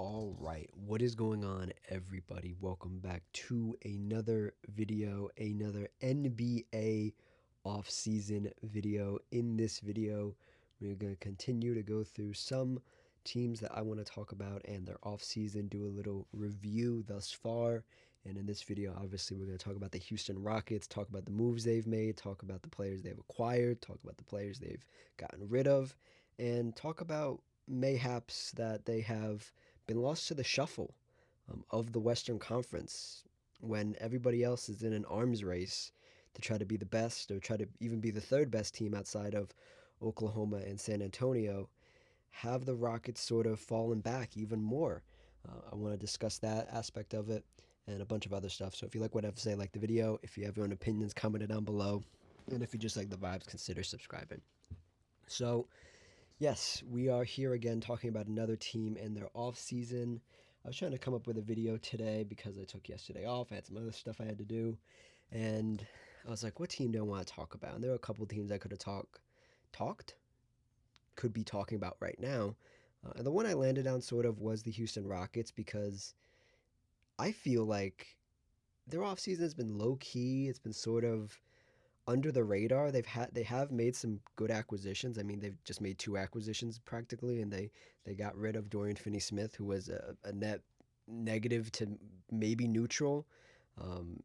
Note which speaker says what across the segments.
Speaker 1: All right, what is going on, everybody? Welcome back to another video, another NBA off-season video. In this video, we're going to continue to go through some teams that I want to talk about and their off-season, do a little review thus far. And in this video, obviously, we're going to talk about the Houston Rockets, talk about the moves they've made, talk about the players they've acquired, talk about the players they've gotten rid of, and talk about mayhaps that they have been lost to the shuffle of the Western Conference when everybody else is in an arms race to try to be the best or try to even be the third best team outside of Oklahoma and San Antonio. Have the Rockets sort of fallen back even more? I want to discuss that aspect of it and a bunch of other stuff. So if you like what I have to say, like the video. If you have your own opinions, comment it down below. And if you just like the vibes, consider subscribing. So, yes, we are here again talking about another team and their off season. I was trying to come up with a video today because I took yesterday off. I had some other stuff I had to do. And I was like, what team do I want to talk about? And there were a couple teams I could have could be talking about right now. And the one I landed on sort of was the Houston Rockets because I feel like their offseason has been low key. It's been sort of under the radar. They have made some good acquisitions. I mean, they've just made two acquisitions practically, and they got rid of Dorian Finney-Smith, who was a net negative to maybe neutral. Um,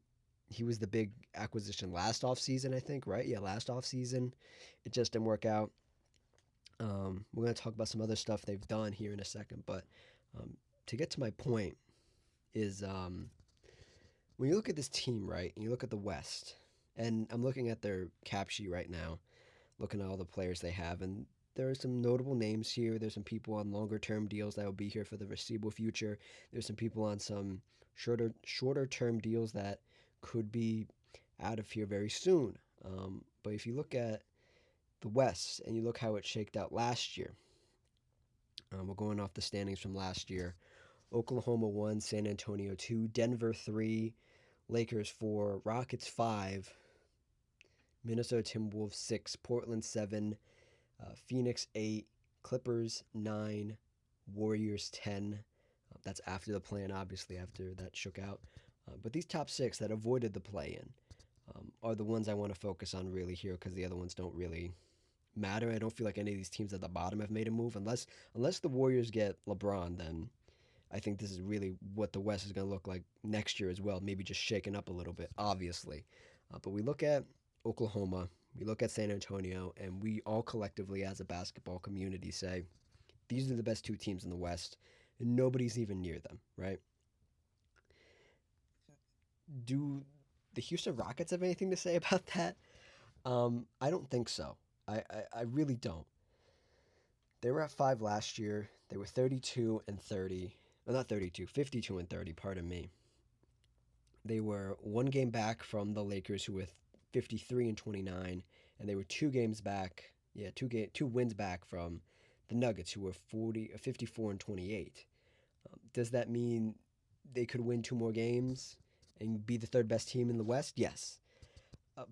Speaker 1: he was the big acquisition last offseason, I think, right? Yeah, last offseason. It just didn't work out. We're going to talk about some other stuff they've done here in a second, but to get to my point is when you look at this team, right, and you look at the West, and I'm looking at their cap sheet right now, looking at all the players they have, and there are some notable names here. There's some people on longer term deals that will be here for the foreseeable future. There's some people on some shorter term deals that could be out of here very soon. But if you look at the West and you look how it shaked out last year, we're going off the standings from last year. Oklahoma 1, San Antonio 2, Denver 3, Lakers 4, Rockets 5, Minnesota Timberwolves 6, Portland 7, Phoenix 8, Clippers 9, Warriors 10. That's after the play-in, obviously, after that shook out. But these top six that avoided the play-in are the ones I want to focus on really here because the other ones don't really matter. I don't feel like any of these teams at the bottom have made a move unless the Warriors get LeBron. Then I think this is really what the West is going to look like next year as well. Maybe just shaken up a little bit, obviously. But we look at Oklahoma, we look at San Antonio, and we all collectively as a basketball community say these are the best two teams in the West, and nobody's even near them, right? Do the Houston Rockets have anything to say about that? I don't think so. I really don't. They were at 5 last year. They were 32 and 30. Well, not 32, 52 and 30, pardon me. They were one game back from the Lakers, who were 53 and 29, and they were two games back. Yeah, two wins back from the Nuggets, who were 54 and 28. Does that mean they could win two more games and be the third best team in the West? Yes.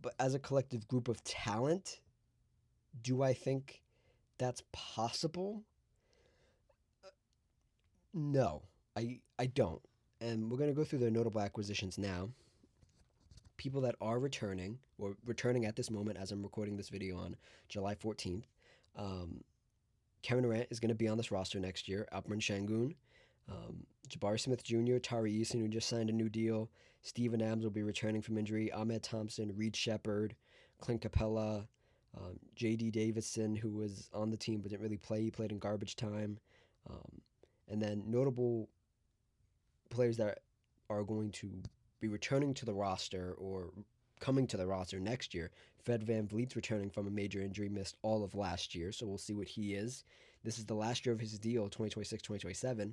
Speaker 1: But as a collective group of talent, do I think that's possible? No, I don't. And we're going to go through their notable acquisitions now. People that are returning, or returning at this moment as I'm recording this video on July 14th. Kevin Durant is going to be on this roster next year. Alperen Şengün, Jabari Smith Jr., Tari Eason, who just signed a new deal. Steven Adams will be returning from injury. Ahmed Thompson, Reed Shepard, Clint Capella, J.D. Davidson, who was on the team but didn't really play. He played in garbage time. And then notable players that are going to be returning to the roster or coming to the roster next year. Fred VanVleet's returning from a major injury, missed all of last year, so we'll see what he is. This is the last year of his deal, 2026-2027.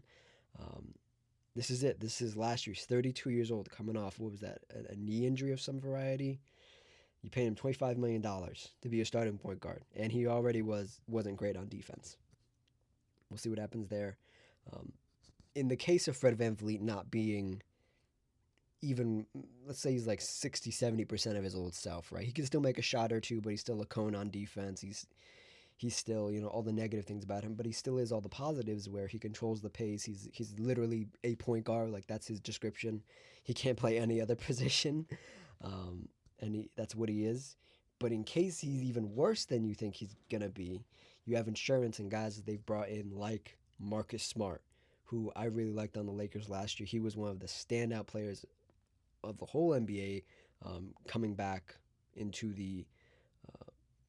Speaker 1: This is it. This is last year. He's 32 years old, coming off, what was that, a knee injury of some variety? You paid him $25 million to be a starting point guard, and he already wasn't great on defense. We'll see what happens there. In the case of Fred VanVleet not being even, let's say he's like 60, 70% of his old self, right? He can still make a shot or two, but he's still a cone on defense. he's still, all the negative things about him, but he still is all the positives where he controls the pace. He's literally a point guard, like that's his description. He can't play any other position, um, and that's what he is. But in case he's even worse than you think he's gonna be, you have insurance and guys that they've brought in like Marcus Smart, who I really liked on the Lakers last year. He was one of the standout players of the whole NBA, coming back into the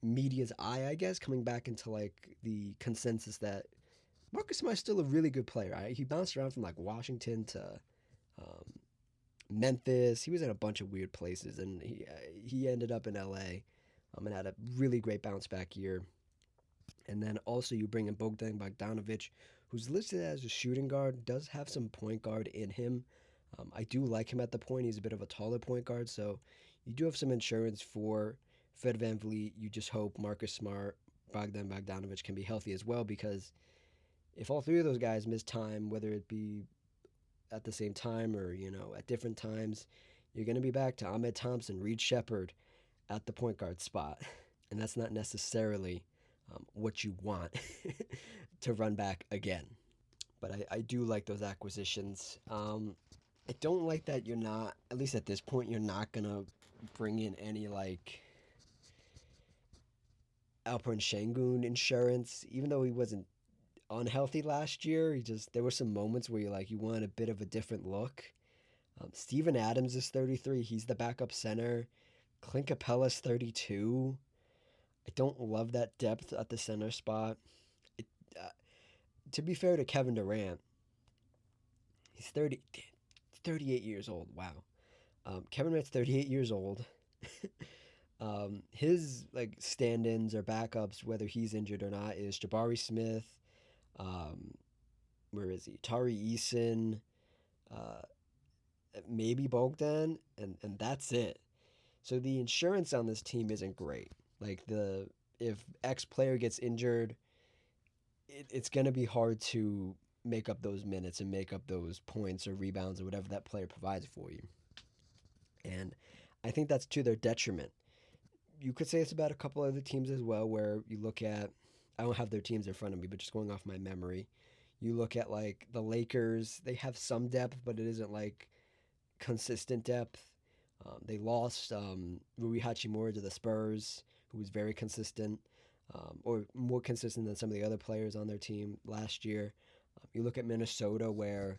Speaker 1: media's eye, I guess, coming back into like the consensus that Marcus Smart's still a really good player. Right? He bounced around from like Washington to um, Memphis. He was in a bunch of weird places, and he ended up in LA, and had a really great bounce back year. And then also you bring in Bogdan Bogdanovic, who's listed as a shooting guard, does have some point guard in him. I do like him at the point. He's a bit of a taller point guard, so you do have some insurance for Fred Van Vliet. You just hope Marcus Smart, Bogdan Bogdanovic can be healthy as well, because if all three of those guys miss time, whether it be at the same time or at different times, you're going to be back to Ahmed Thompson, Reed Shepard at the point guard spot, and that's not necessarily what you want to run back again. But I do like those acquisitions. I don't like that you're not, at least at this point, you're not gonna bring in any like Alperen Şengün insurance, even though he wasn't unhealthy last year. He just there were some moments where you wanted a bit of a different look. Steven Adams is 33. He's the backup center. Clint Capella's 32. I don't love that depth at the center spot. It, uh, to be fair to Kevin Durant, he's 38 years old. Wow. Kevin Durant's 38 years old. His like stand-ins or backups, whether he's injured or not, is Jabari Smith. Um, where is he? Tari Eason. Uh, maybe Bogdan, and that's it. So the insurance on this team isn't great. Like if X player gets injured, it's going to be hard to make up those minutes and make up those points or rebounds or whatever that player provides for you. And I think that's to their detriment. You could say it's about a couple other teams as well, where you look at, I don't have their teams in front of me, but just going off my memory, you look at like the Lakers, they have some depth, but it isn't like consistent depth. They lost Rui Hachimura to the Spurs, who was very consistent, or more consistent than some of the other players on their team last year. You look at Minnesota, where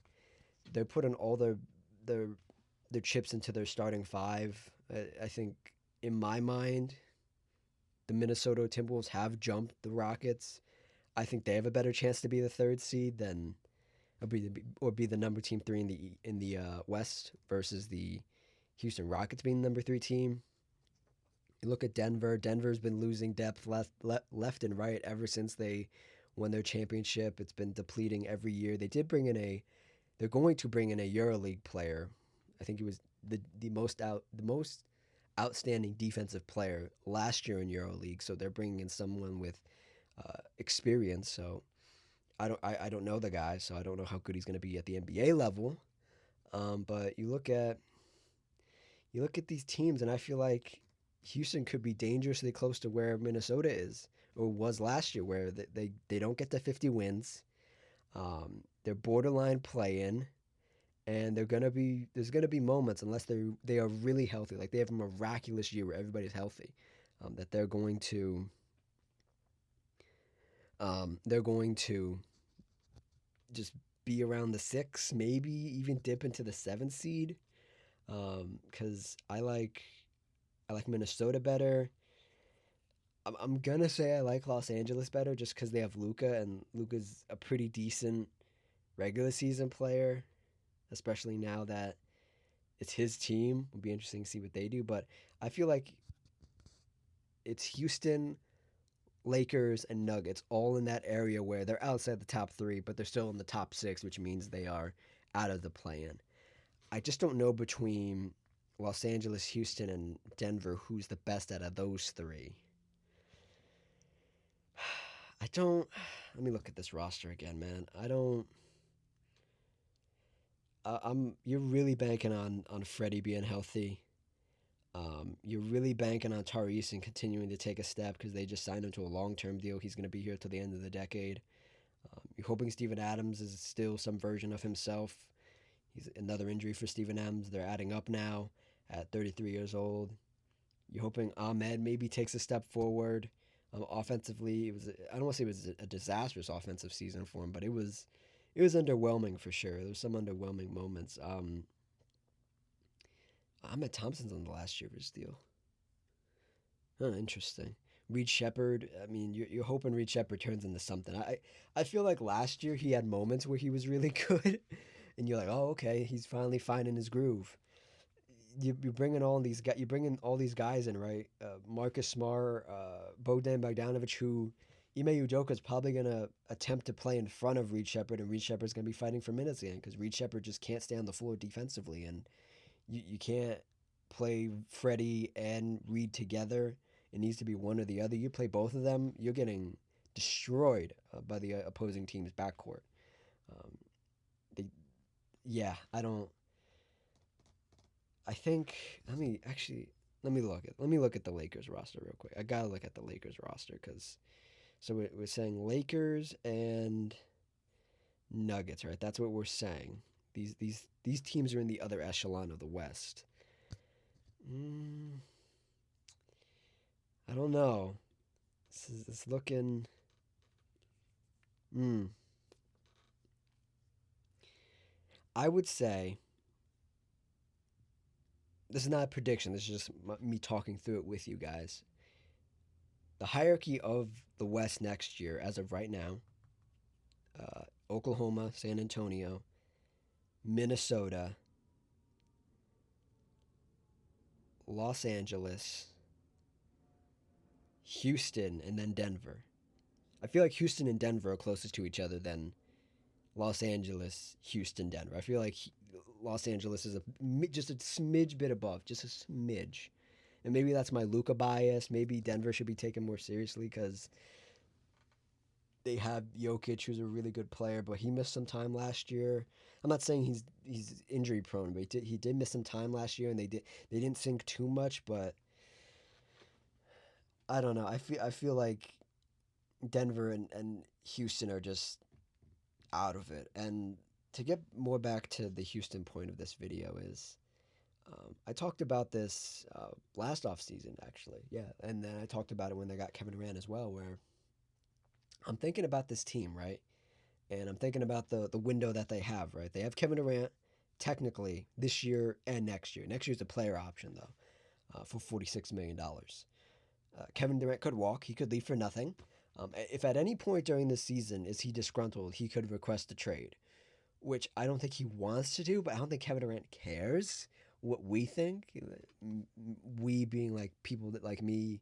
Speaker 1: they're putting all their their chips into their starting five. I think, in my mind, the Minnesota Timberwolves have jumped the Rockets. I think they have a better chance to be the third seed than or be the number team three in the West versus the Houston Rockets being the number three team. You look at Denver. Denver's been losing depth left and right ever since they won their championship. It's been depleting every year. They did bring in a. They're going to bring in a EuroLeague player. I think he was the most outstanding defensive player last year in EuroLeague. So they're bringing in someone with experience. So I don't know the guy, so I don't know how good he's going to be at the NBA level. But you look at these teams, and I feel like Houston could be dangerously close to where Minnesota is or was last year, where they don't get to 50 wins. They're borderline play-in, and there's gonna be moments, unless they are really healthy, like they have a miraculous year where everybody's healthy, that they're going to just be around the six, maybe even dip into the seventh seed. Because I like Minnesota better. I'm gonna say I like Los Angeles better just because they have Luca, and Luca's a pretty decent regular season player, especially now that it's his team. It'll be interesting to see what they do. But I feel like it's Houston, Lakers, and Nuggets all in that area where they're outside the top three, but they're still in the top six, which means they are out of the play-in. I just don't know between Los Angeles, Houston, and Denver who's the best out of those three. I don't. Let me look at this roster again, man. I don't. I'm. You're really banking on Freddie being healthy. You're really banking on Tari Eason continuing to take a step because they just signed him to a long-term deal. He's going to be here till the end of the decade. You're hoping Steven Adams is still some version of himself. He's another injury for Steven Adams. They're adding up now at 33 years old. You're hoping Ahmed maybe takes a step forward. Offensively, I don't want to say it was a disastrous offensive season for him, but it was underwhelming for sure. There was some underwhelming moments. Ahmed Thompson's on the last year of his deal. Huh, interesting. Reed Shepard. I mean, you're hoping Reed Shepard turns into something. I feel like last year he had moments where he was really good, and you're like, oh, okay, he's finally finding his groove. You bringing all these guys. You bringing all these guys in, right? Marcus Smart, Bogdan Bogdanovic, who Ime Udoka is probably gonna attempt to play in front of Reed Shepard, and Reed Shepard's gonna be fighting for minutes again because Reed Shepard just can't stay on the floor defensively, and you can't play Freddie and Reed together. It needs to be one or the other. You play both of them, you're getting destroyed by the opposing team's backcourt. Um, they, yeah, I don't. I think let me look at the Lakers roster real quick. I gotta look at the Lakers roster because we're saying Lakers and Nuggets, right? That's what we're saying. These teams are in the other echelon of the West. Mm, I don't know. It's looking. Mm, I would say this is not a prediction. This is just me talking through it with you guys. The hierarchy of the West next year, as of right now, Oklahoma, San Antonio, Minnesota, Los Angeles, Houston, and then Denver. I feel like Houston and Denver are closest to each other than Los Angeles, Houston, Denver. I feel like Los Angeles is just a smidge bit above, just a smidge. And maybe that's my Luca bias. Maybe Denver should be taken more seriously because they have Jokic, who's a really good player, but he missed some time last year. I'm not saying he's injury prone, but he did miss some time last year, and they didn't sink too much. But I don't know. I feel like Denver and Houston are just out of it. And to get more back to the Houston point of this video is, I talked about this last off season actually, yeah, and then I talked about it when they got Kevin Durant as well, where I'm thinking about this team, right? And I'm thinking about the window that they have, right? They have Kevin Durant technically this year and next year. Next year's a player option though, for $46 million. Kevin Durant could walk. He could leave for nothing. If at any point during this season is he disgruntled, he could request a trade, which I don't think he wants to do. But I don't think Kevin Durant cares what we think. We being like people that like me,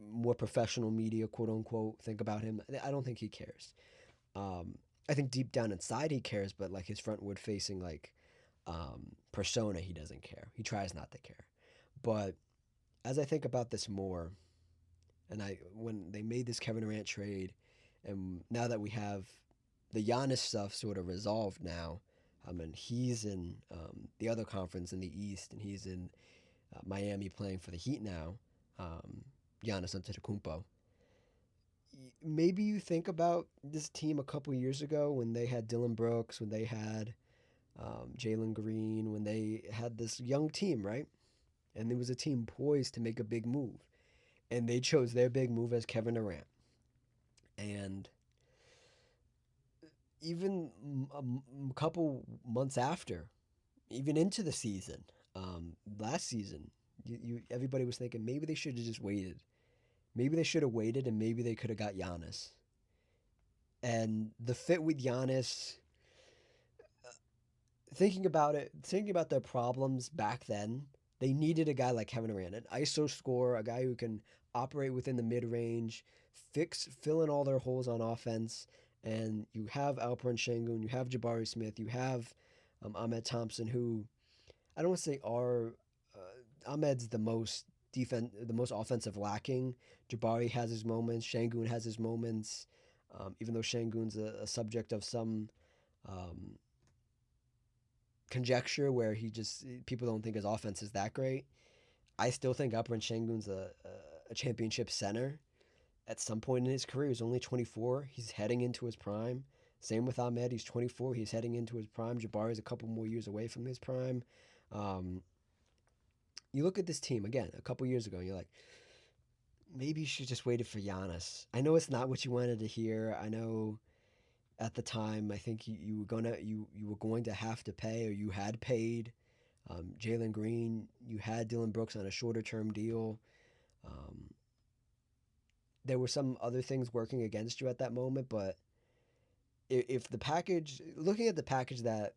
Speaker 1: more professional media, quote unquote, think about him. I don't think he cares. Um, I think deep down inside he cares, but like his frontward facing persona, he doesn't care. He tries not to care. But as I think about this more, and I when they made this Kevin Durant trade, and now that we have the Giannis stuff sort of resolved now, I mean he's in the other conference in the East, and he's in Miami playing for the Heat now. Um, Giannis Antetokounmpo. Maybe you think about this team a couple years ago when they had Dylan Brooks, when they had Jalen Green, when they had this young team, right? And there was a team poised to make a big move, and they chose their big move as Kevin Durant. And even a couple months after, even into the season, last season, everybody was thinking maybe they should have just waited. Maybe they should have waited, and maybe they could have got Giannis. And the fit with Giannis, thinking about their problems back then, they needed a guy like Kevin Durant, an ISO scorer, a guy who can operate within the mid range, fill in all their holes on offense. And you have Alperen Şengün, you have Jabari Smith, you have Ahmed Thompson, who I don't want to say are Ahmed's the most offensive lacking. Jabari has his moments. Şengün has his moments. Even though Şengün's a subject of some um, conjecture where he just people don't think his offense is that great. I still think Alperen Şengün's a championship center at some point in his career. He's only 24. He's heading into his prime. Same with Ahmed. He's 24. He's heading into his prime. Jabari's a couple more years away from his prime. Um, you look at this team again a couple years ago, and you're like, maybe you should just waited for Giannis. I know it's not what you wanted to hear. I know at the time, I think you were going to have to pay, or you had paid Jalen Green. You had Dylan Brooks on a shorter term deal. Um, there were some other things working against you at that moment, but if the package, looking at the package that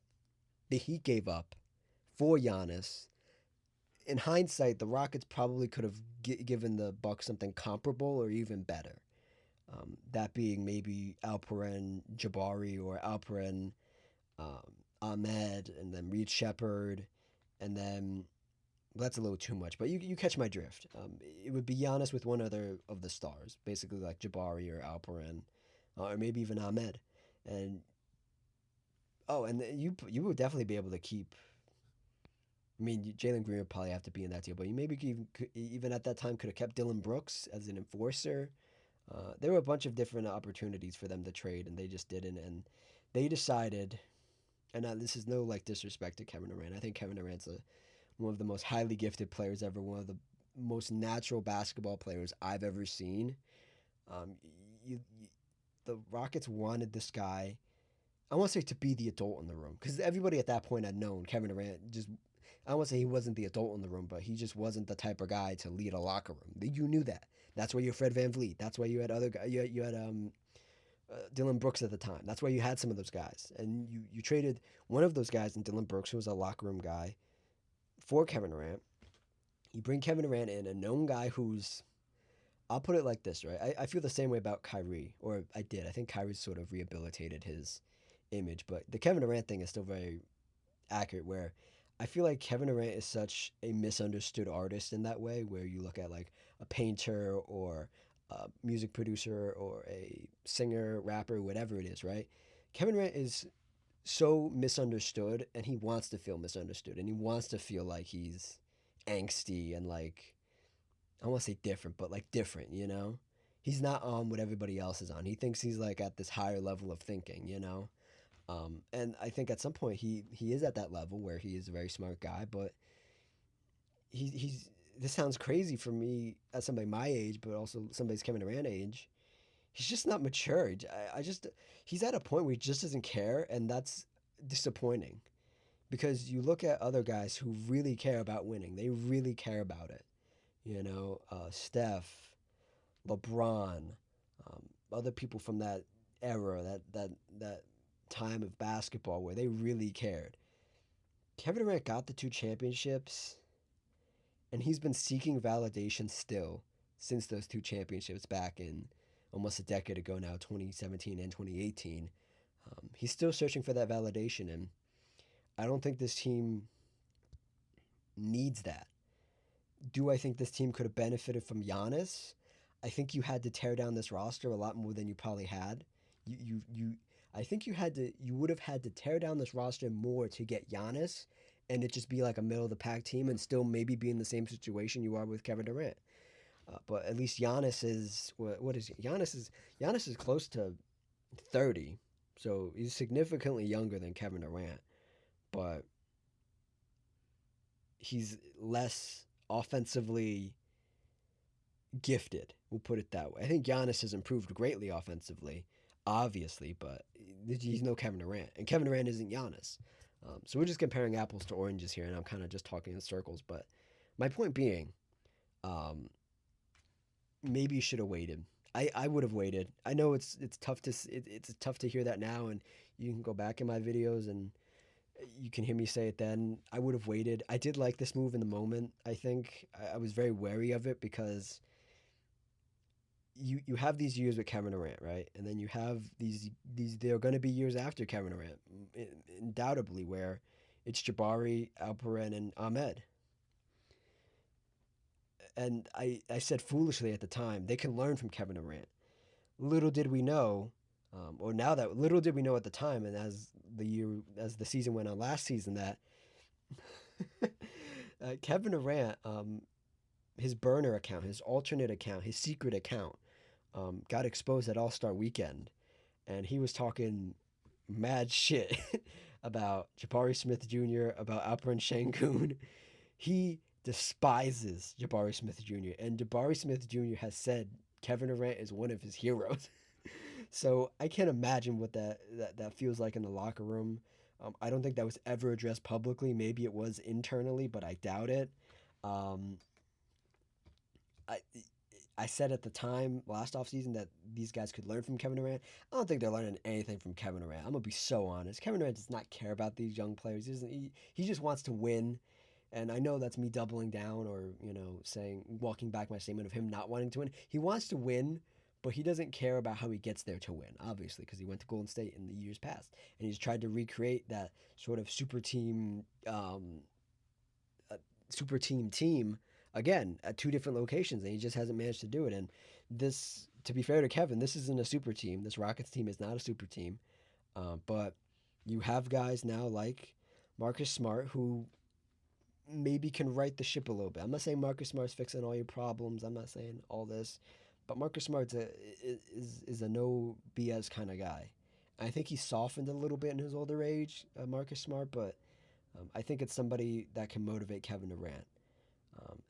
Speaker 1: the Heat gave up for Giannis, in hindsight, the Rockets probably could have given the Bucks something comparable or even better. That being maybe Alperen Jabari or Alperen Ahmed, and then Reed Shepard, and then well, that's a little too much, but you catch my drift. It would be Giannis with one other of the stars, basically like Jabari or Alperen, or maybe even Ahmed. And oh, and you would definitely be able to keep. I mean, Jalen Green would probably have to be in that deal, but you maybe even at that time could have kept Dylan Brooks as an enforcer. There were a bunch of different opportunities for them to trade, and they just didn't. And they decided, and now this is no like disrespect to Kevin Durant. I think Kevin Durant's one of the most highly gifted players ever, one of the most natural basketball players I've ever seen. Um, you, the Rockets wanted this guy. I want to say to be the adult in the room because everybody at that point had known Kevin Durant just. I won't say he wasn't the adult in the room, but he just wasn't the type of guy to lead a locker room. You knew that. That's why you had Fred VanVleet. That's why you had other guys. You had Dylan Brooks at the time. That's why you had some of those guys. And you traded one of those guys in Dylan Brooks, who was a locker room guy, for Kevin Durant. You bring Kevin Durant in, a known guy who's, I'll put it like this, right? I feel the same way about Kyrie, or I did. I think Kyrie's sort of rehabilitated his image, but the Kevin Durant thing is still very accurate, where I feel like Kevin Durant is such a misunderstood artist in that way, where you look at like a painter or a music producer or a singer, rapper, whatever it is, right? Kevin Durant is so misunderstood, and he wants to feel misunderstood, and he wants to feel like he's angsty and like, I want to say different, but like different, you know? He's not on what everybody else is on. He thinks he's like at this higher level of thinking, you know? And I think at some point he is at that level where he is a very smart guy, but he's this sounds crazy for me as somebody my age, but also somebody's Kevin Durant age. He's just not mature. I just he's at a point where he just doesn't care, and that's disappointing because you look at other guys who really care about winning. They really care about it. You know, Steph, LeBron, other people from that era, that time of basketball where they really cared. Kevin Durant got the two championships, and he's been seeking validation still since those two championships back in almost a decade ago now, 2017 and 2018. He's still searching for that validation, and I don't think this team needs that. Do I think this team could have benefited from Giannis? I think you had to tear down this roster a lot more than you probably had. You I think you would have had to tear down this roster more to get Giannis, and it just be like a middle of the pack team and still maybe be in the same situation you are with Kevin Durant. But at least Giannis is what is it? Giannis is close to 30, so he's significantly younger than Kevin Durant, but he's less offensively gifted. We'll put it that way. I think Giannis has improved greatly offensively, obviously, but he's no Kevin Durant, and Kevin Durant isn't Giannis. So we're just comparing apples to oranges here, and I'm kind of just talking in circles. But my point being, um, maybe you should have waited. I would have waited. I know it's tough to it's tough to hear that now, and you can go back in my videos and you can hear me say it then. I would have waited. I did like this move in the moment. I think I was very wary of it because you have these years with Kevin Durant, right? And then you have these there are going to be years after Kevin Durant, undoubtedly, where it's Jabari, Alperen, and Ahmed. And I said foolishly at the time, they can learn from Kevin Durant. Little did we know, or now that little did we know at the time, and as the season went on last season, that Kevin Durant his burner account, his alternate account, his secret account got exposed at All Star Weekend, and he was talking mad shit about Jabari Smith Jr., about Alperen Şengün. He despises Jabari Smith Jr., and Jabari Smith Jr. has said Kevin Durant is one of his heroes. So I can't imagine what that feels like in the locker room. I don't think that was ever addressed publicly. Maybe it was internally, but I doubt it. Um, I I said at the time last offseason that these guys could learn from Kevin Durant. I don't think they're learning anything from Kevin Durant. I'm gonna be so honest. Kevin Durant does not care about these young players. He just wants to win. And I know that's me doubling down or, saying, walking back my statement of him not wanting to win. He wants to win, but he doesn't care about how he gets there to win, obviously, because he went to Golden State in the years past. And he's tried to recreate that sort of super team again at two different locations, and he just hasn't managed to do it. And this, to be fair to Kevin, this isn't a super team. This Rockets team is not a super team. But you have guys now like Marcus Smart who maybe can right the ship a little bit. I'm not saying Marcus Smart's fixing all your problems. I'm not saying all this, but Marcus Smart's is a no BS kind of guy. I think he softened a little bit in his older age, Marcus Smart, but I think it's somebody that can motivate Kevin Durant,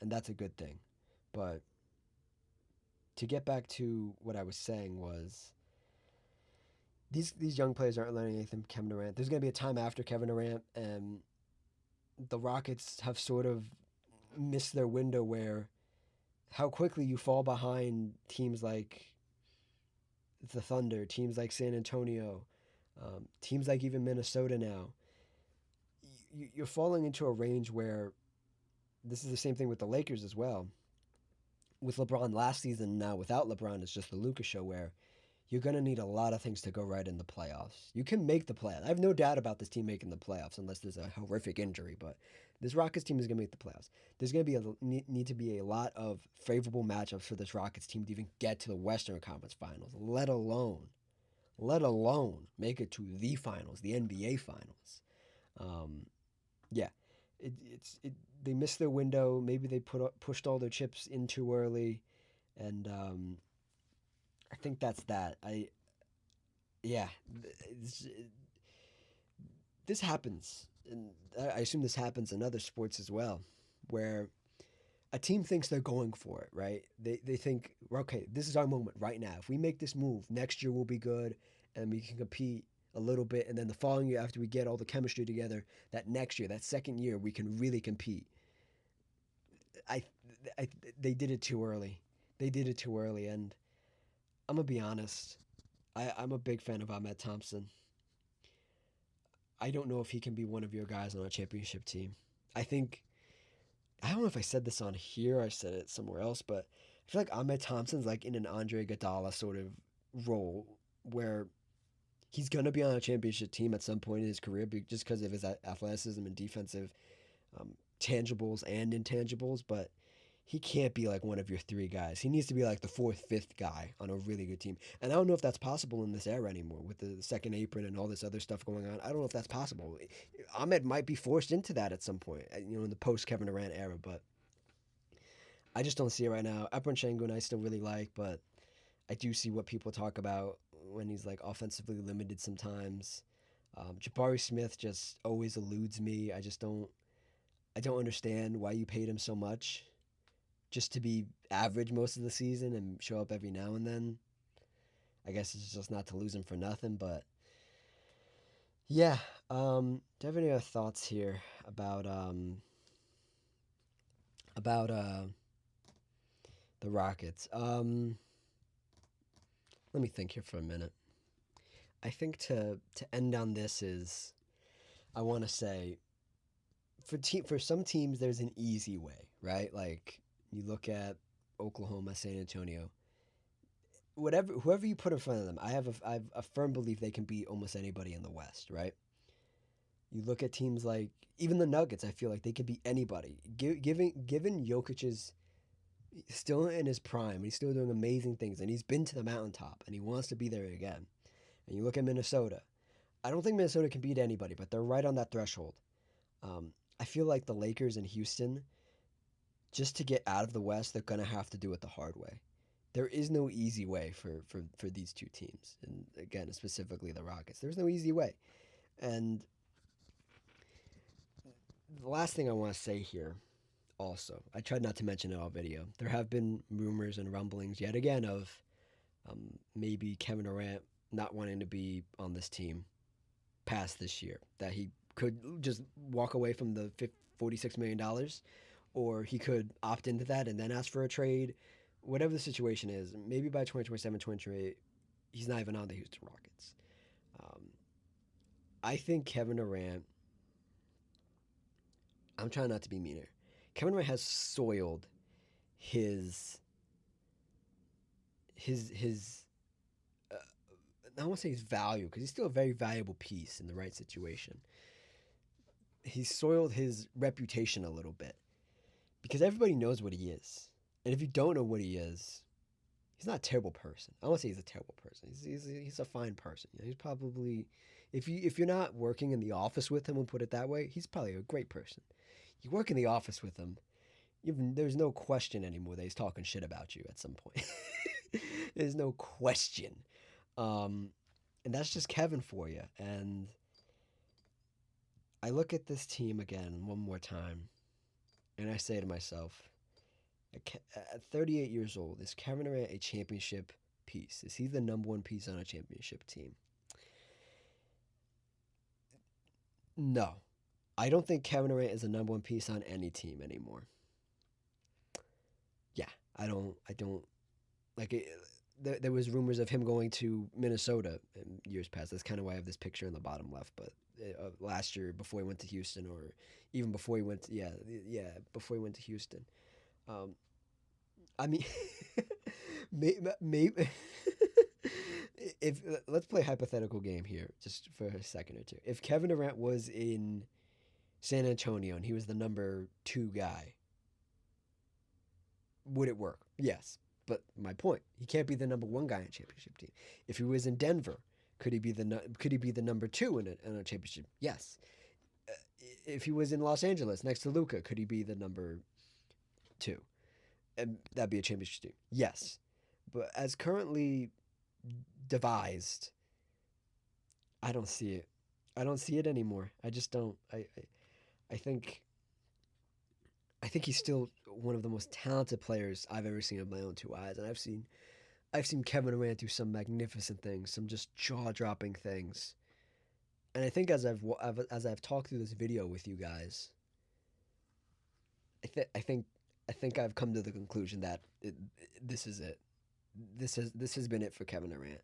Speaker 1: and that's a good thing. But to get back to what I was saying was these young players aren't learning anything from Kevin Durant. There's going to be a time after Kevin Durant, and the Rockets have sort of missed their window where how quickly you fall behind teams like the Thunder, teams like San Antonio, teams like even Minnesota now. You're falling into a range where this is the same thing with the Lakers as well. With LeBron last season, now without LeBron, it's just the Lucas show where you're going to need a lot of things to go right in the playoffs. You can make the playoffs. I have no doubt about this team making the playoffs unless there's a horrific injury, but this Rockets team is going to make the playoffs. There's going to need to be a lot of favorable matchups for this Rockets team to even get to the Western Conference Finals, let alone make it to the finals, the NBA finals. Um, yeah, they missed their window. Maybe they pushed all their chips in too early, and I think that's that. Yeah, this happens, and I assume this happens in other sports as well, where a team thinks they're going for it, right? They think, okay, this is our moment right now. If we make this move, next year we'll be good, and we can compete a little bit, and then the following year after we get all the chemistry together, that next year, that second year, we can really compete. I, I they did it too early. They did it too early, and I'm gonna be honest. I'm a big fan of Ahmed Thompson. I don't know if he can be one of your guys on a championship team. I think I don't know if I said this on here or I said it somewhere else, but I feel like Ahmed Thompson's like in an Andre Iguodala sort of role where he's gonna be on a championship team at some point in his career just because of his athleticism and defensive tangibles and intangibles. But he can't be like one of your three guys. He needs to be like the fourth, fifth guy on a really good team. And I don't know if that's possible in this era anymore with the second apron and all this other stuff going on. I don't know if that's possible. Ahmed might be forced into that at some point, in the post Kevin Durant era, but I just don't see it right now. Alperen Şengün I still really like, but I do see what people talk about when he's like offensively limited sometimes. Jabari Smith just always eludes me. I don't understand why you paid him so much just to be average most of the season and show up every now and then. I guess it's just not to lose him for nothing, but yeah. Do you have any other thoughts here about the Rockets? Let me think here for a minute. I think to end on this is I want to say for some teams there's an easy way, right? Like you look at Oklahoma, San Antonio, whatever whoever you put in front of them, I have a firm belief they can beat almost anybody in the West, right? You look at teams like even the Nuggets, I feel like they could beat anybody. Given Jokic's still in his prime, he's still doing amazing things, and he's been to the mountaintop, and he wants to be there again. And you look at Minnesota. I don't think Minnesota can beat anybody, but they're right on that threshold. I feel like the Lakers and Houston, just to get out of the West, they're gonna have to do it the hard way. There is no easy way for these two teams, and again, specifically the Rockets. There's no easy way. And the last thing I want to say here, also, I tried not to mention it all video. There have been rumors and rumblings yet again of maybe Kevin Durant not wanting to be on this team past this year. That he could just walk away from the $46 million, or he could opt into that and then ask for a trade. Whatever the situation is, maybe by 2027, 2028, he's not even on the Houston Rockets. Um, I think Kevin Durant, I'm trying not to be meaner. Kevin Durant has soiled his his uh, I don't want to say his value because he's still a very valuable piece in the right situation. He's soiled his reputation a little bit because everybody knows what he is, and if you don't know what he is, he's not a terrible person. I don't want to say he's a terrible person. He's a fine person. You know, he's probably, if you're not working in the office with him, we'll put it that way, he's probably a great person. You work in the office with him, there's no question anymore that he's talking shit about you at some point. There's no question. Um, and that's just Kevin for you. And I look at this team again one more time, and I say to myself, at 38 years old, is Kevin Durant a championship piece? Is he the number one piece on a championship team? No. I don't think Kevin Durant is the number one piece on any team anymore. Yeah, I don't like it. There was rumors of him going to Minnesota in years past. That's kind of why I have this picture in the bottom left. But last year, before he went to Houston, or even before he went, before he went to Houston. Um, I mean, maybe if let's play a hypothetical game here, just for a second or two. If Kevin Durant was in San Antonio and he was the number two guy, would it work? Yes. But my point, he can't be the number one guy in a championship team. If he was in Denver, could he be the number two in a championship? Yes. Uh, if he was in Los Angeles next to Luca, could he be the number two? And that'd be a championship team. Yes. But as currently devised, I don't see it. I don't see it anymore. I just don't. I think he's still one of the most talented players I've ever seen with my own two eyes, and I've seen Kevin Durant do some magnificent things, some just jaw dropping things. And I think as I've talked through this video with you guys, I th- I think I think I've come to the conclusion that this is it. This has been it for Kevin Durant.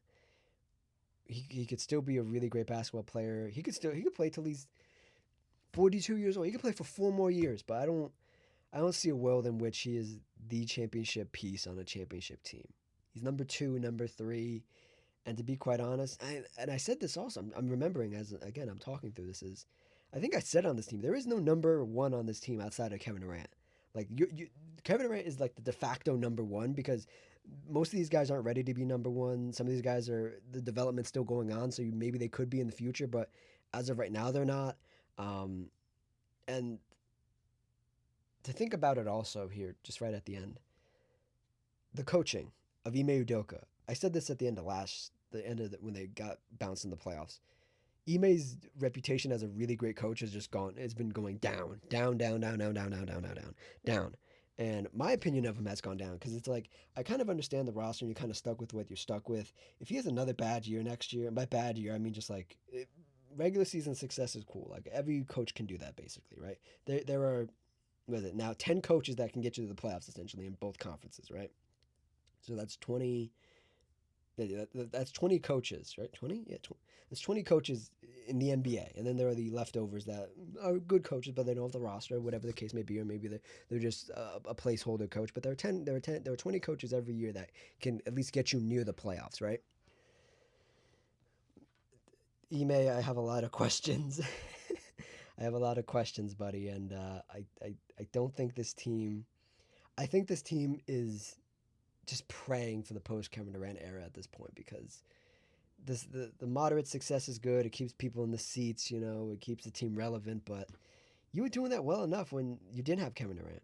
Speaker 1: He could still be a really great basketball player. He could play till he's 42 years old. He could play for 4 more years, but I don't see a world in which he is the championship piece on a championship team. He's number two, number three, and to be quite honest, and I said this also. I'm remembering as again I'm talking through this is, I think I said on this team there is no number one on this team outside of Kevin Durant. Like Kevin Durant is like the de facto number one because most of these guys aren't ready to be number one. Some of these guys are the development's still going on, so maybe they could be in the future, but as of right now they're not. Um, and to think about it also here, just right at the end, the coaching of Ime Udoka. I said this at the end of when they got bounced in the playoffs. Ime's reputation as a really great coach has just gone. It's been going down, down, down, down, down, down, down, down, down, down, down. And my opinion of him has gone down because it's like I kind of understand the roster and you're kind of stuck with what you're stuck with. If he has another bad year next year, and by bad year I mean just like regular season success is cool. Like every coach can do that basically, right? There are what is it now 10 coaches that can get you to the playoffs essentially in both conferences, right? So that's 20. That's 20 coaches, right? 20? Yeah, there's 20 coaches in the NBA. And then there are the leftovers that are good coaches, but they don't have the roster, whatever the case may be, or maybe they're just a placeholder coach. But there are 20 coaches every year that can at least get you near the playoffs, right? Ime, I have a lot of questions. I have a lot of questions, buddy, and I don't think this team. I think this team is just praying for the post Kevin Durant era at this point because the moderate success is good. It keeps people in the seats, it keeps the team relevant. But you were doing that well enough when you didn't have Kevin Durant.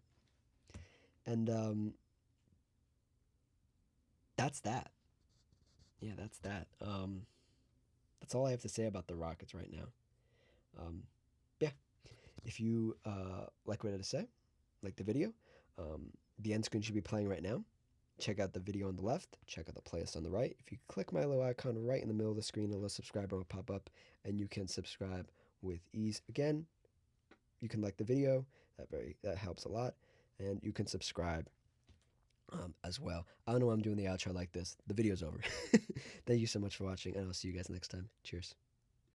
Speaker 1: And that's that. Yeah, that's that. That's all I have to say about the Rockets right now. Um, yeah, if you like what I had to say, like the video, um, the end screen should be playing right now. Check out the video on the left, check out the playlist on the right. If you click my little icon right in the middle of the screen, a little subscribe will pop up and you can subscribe with ease. Again, you can like the video, that helps a lot, and you can subscribe as well. I don't know why I'm doing the outro like this. The video's over. Thank you so much for watching, and I'll see you guys next time. Cheers.